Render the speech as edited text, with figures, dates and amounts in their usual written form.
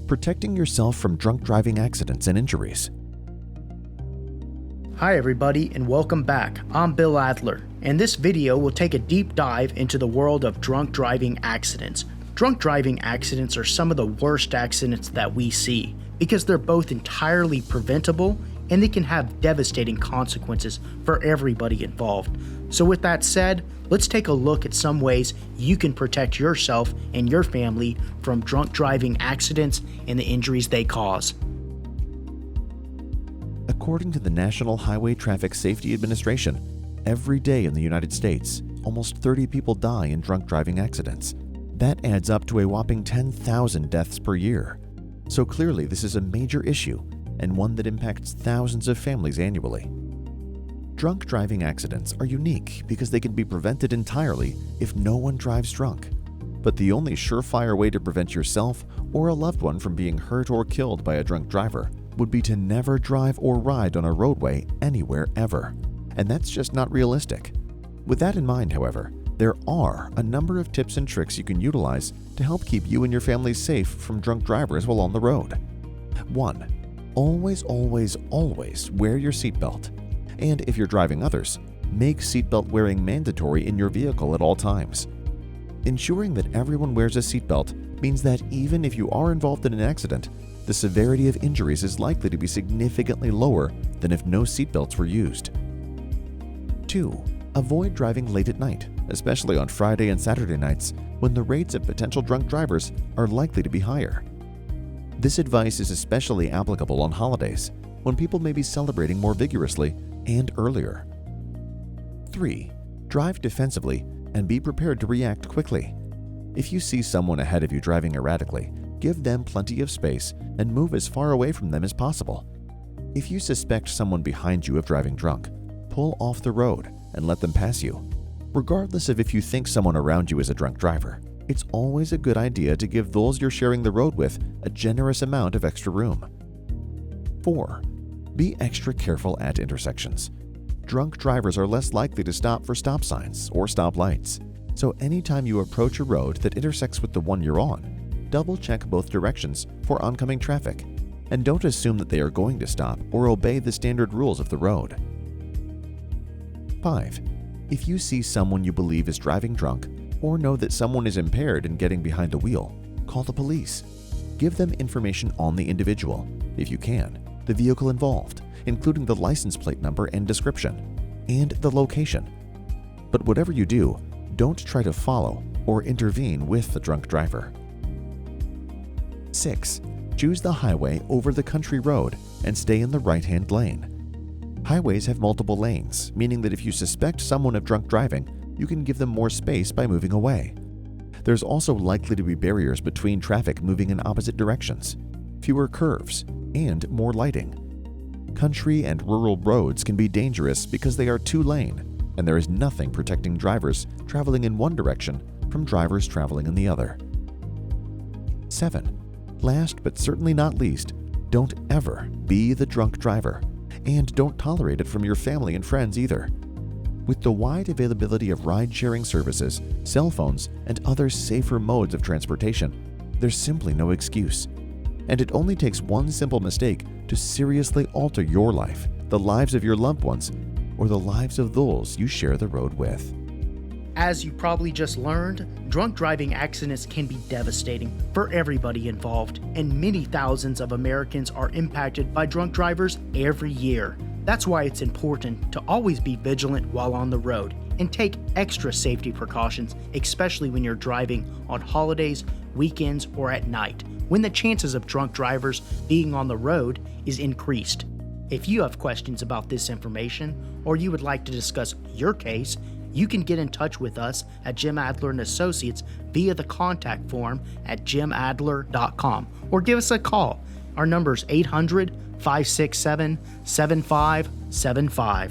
protecting yourself from drunk driving accidents and injuries. Hi everybody and welcome back. I'm Bill Adler, and this video will take a deep dive into the world of drunk driving accidents. Drunk driving accidents are some of the worst accidents that we see because they're both entirely preventable and they can have devastating consequences for everybody involved. So with that said, let's take a look at some ways you can protect yourself and your family from drunk driving accidents and the injuries they cause. According to the National Highway Traffic Safety Administration, every day in the United States, almost 30 people die in drunk driving accidents. That adds up to a whopping 10,000 deaths per year. So clearly this is a major issue and one that impacts thousands of families annually. Drunk driving accidents are unique because they can be prevented entirely if no one drives drunk. But the only surefire way to prevent yourself or a loved one from being hurt or killed by a drunk driver would be to never drive or ride on a roadway anywhere ever. And that's just not realistic. With that in mind, however, there are a number of tips and tricks you can utilize to help keep you and your family safe from drunk drivers while on the road. 1. Always wear your seatbelt. And if you're driving others, make seatbelt wearing mandatory in your vehicle at all times. Ensuring that everyone wears a seatbelt means that even if you are involved in an accident, the severity of injuries is likely to be significantly lower than if no seatbelts were used. 2. Avoid driving late at night, especially on Friday and Saturday nights when the rates of potential drunk drivers are likely to be higher. This advice is especially applicable on holidays, when people may be celebrating more vigorously and earlier. 3. Drive defensively and be prepared to react quickly. If you see someone ahead of you driving erratically, give them plenty of space and move as far away from them as possible. If you suspect someone behind you of driving drunk, pull off the road and let them pass you. Regardless of if you think someone around you is a drunk driver, it's always a good idea to give those you're sharing the road with a generous amount of extra room. 4. Be extra careful at intersections. Drunk drivers are less likely to stop for stop signs or stop lights, so anytime you approach a road that intersects with the one you're on, double-check both directions for oncoming traffic, and don't assume that they are going to stop or obey the standard rules of the road. 5. If you see someone you believe is driving drunk or know that someone is impaired in getting behind the wheel, call the police. Give them information on the individual, if you can, the vehicle involved, including the license plate number and description, and the location. But whatever you do, don't try to follow or intervene with the drunk driver. 6. Choose the highway over the country road and stay in the right-hand lane. Highways have multiple lanes, meaning that if you suspect someone of drunk driving, you can give them more space by moving away. There's also likely to be barriers between traffic moving in opposite directions, fewer curves, and more lighting. Country and rural roads can be dangerous because they are two-lane, and there is nothing protecting drivers traveling in one direction from drivers traveling in the other. 7. Last but certainly not least, don't ever be the drunk driver, and don't tolerate it from your family and friends either. With the wide availability of ride-sharing services, cell phones, and other safer modes of transportation, there's simply no excuse. And it only takes one simple mistake to seriously alter your life, the lives of your loved ones, or the lives of those you share the road with. As you probably just learned, drunk driving accidents can be devastating for everybody involved, and many thousands of Americans are impacted by drunk drivers every year. That's why it's important to always be vigilant while on the road and take extra safety precautions, especially when you're driving on holidays, weekends, or at night, when the chances of drunk drivers being on the road is increased. If you have questions about this information or you would like to discuss your case, you can get in touch with us at Jim Adler & Associates via the contact form at jimadler.com or give us a call. Our number is 800-567-7575.